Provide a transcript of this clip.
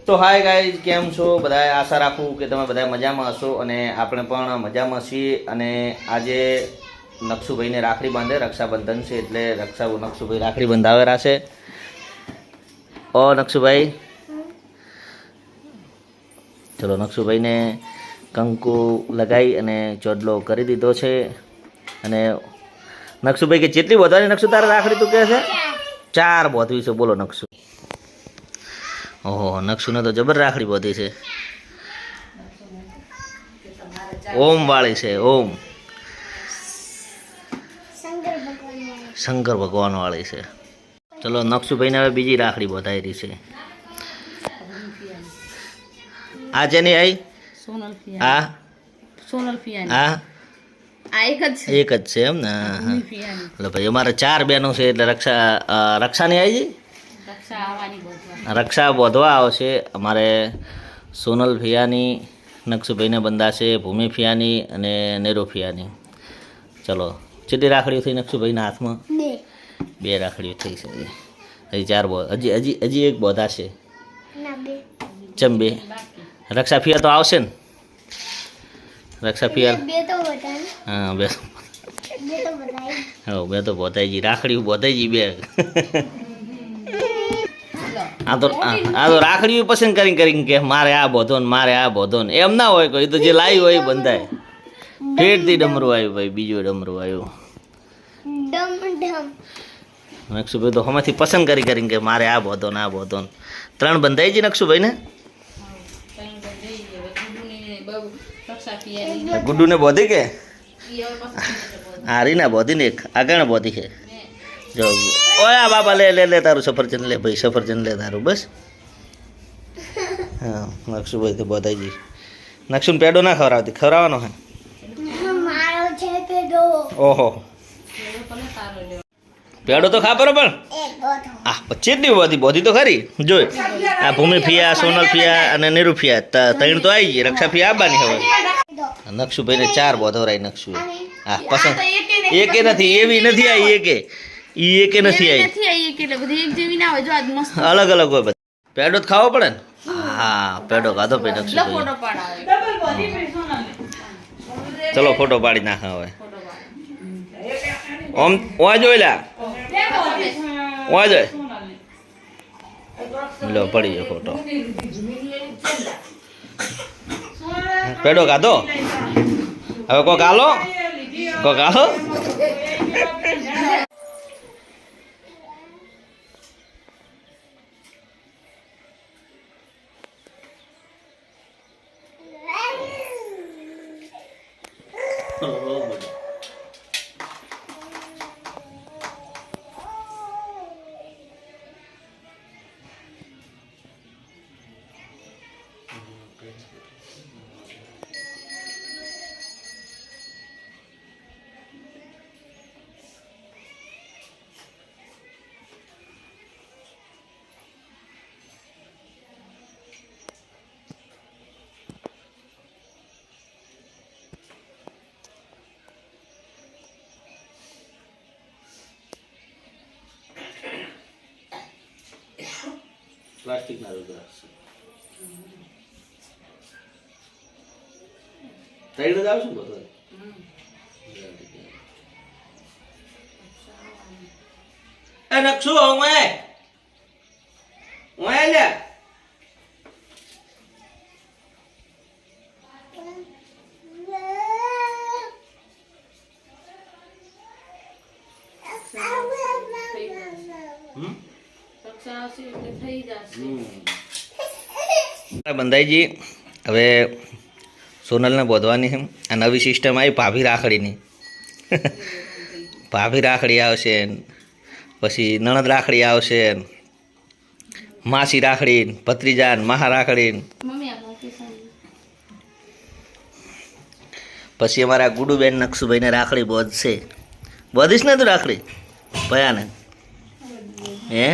તો hi guys, કેમ છો બધાએ? આશા રાખું કે તમે બધા મજામાં હશો અને આપણે પણ મજામાં છીએ. અને આજે નકશુભાઈને રાખડી બાંધે, રક્ષાબંધન છે એટલે નકશુભાઈ રાખડી બંધાવેલા છે. ઓ નકશુભાઈ, ચલો નકશુભાઈને કંકુ લગાવી અને ચોડલો કરી દીધો છે. અને નકશુભાઈ કે જેટલી વધવાની નકશુ તારે રાખડી તું કહે છે 4 બોધવી છે. બોલો નકશુ. ઓહો, નકશુને તો જબર રાખડી બોધી છે. ઓમ વાળી છે, ઓમ શંકર ભગવાન વાળી છે. ચલો નકશુભાઈને હવે બીજી રાખડી બોધાયેલી છે. આ જેની આઈ આ આ એક જ છે એમ ને? એટલે ભાઈ અમારે 4 બહેનો છે એટલે રક્ષાની આવી રક્ષા બોધવા આવશે. અમારે સોનલ ફિયાની નકશુભાઈને બંધાશે, ભૂમિ ફિયાની અને નેરો ફિયાની. ચલો કેટલી રાખડીઓ થઈ નકશુભાઈના હાથમાં? 2 રાખડીઓ થઈ છે. હજી 4 હજી એક બોધાશે. ચમ 2? રક્ષા ફિયા તો આવશે ને? રક્ષા ફિયા હા 2 તો બોધાઈ ગઈ. રાખડીઓ બોધાઈ ગઈ 2. આ તો રાખડીઓ પસંદ કરીને કે મારે આ બોધો ને મારે આ બોધો ને એમ ના હોય. કોઈ તો જે લાવ્યું હોય એ બંધાય. ફેરથી ડમરું આવ્યું ભાઈ, બીજું ડમરું આવ્યું. નકશુભાઈ તો હમાંથી પસંદ કરીને કે મારે આ બોધો ને આ બોધો ને. 3 બંધાઈ ગઈ નકશુભાઈ ને. ગુડ્ડુ ને બોધી કે હારી ના બોધી ને એક આગળ બોધી છે. જો ઓયા બાબા લે તારું સફરજન લે ભાઈ, સફરજન લે તારું બસ. હા નકશુભાઈ તો બોધાઈ ગઈ. નકશુને પેડો ના ખવડાવતી, ખવડાવવાનો હે. ઓહો પેડો તો ખા બરોબર. આ 25 બોધી તો ખરી. જોઈ આ ભૂમિ ફિયા, સોનલ ફિયા અને નીરુ ફિયા 3 તો આવી ગઈ. રક્ષા ફિયા આવવાની હવે. નકશુભાઈને 4 બોધવરાય નકશુ. હા પસંદ એકે નથી, એવી નથી આવી એકે. એકે નથી આવી, અલગ અલગ હોય બધા. પેડો તો ખાવો પડે ને. હા પેડો ખાધો પે નકશુભાઈ. ચલો ફોટો પાડી નાખે હવે. ઓમ ઓય જોઈ લે, ઓય જોઈ લો પડી ગયો ફોટો. પેડો ખાધો હવે કોક આલો. પ્લાસ્ટિક ના રુદ્રાક્ષ 3 જ આવશે ને બધો. એ નકશુ ઓમે લે બંધાઈજી. હવે સોનલને બોધવાની છે. આ નવી સિસ્ટમ આવી ભાભી રાખડીની. ભાભી રાખડી આવશે, પછી નણદ રાખડી આવશે, માસી રાખડી, ભત્રીજા મહા રાખડી. પછી અમારા ગુડુબેન નકશુભાઈને રાખડી બોધશે. બોધીશ ને તું રાખડી ભયાને? હે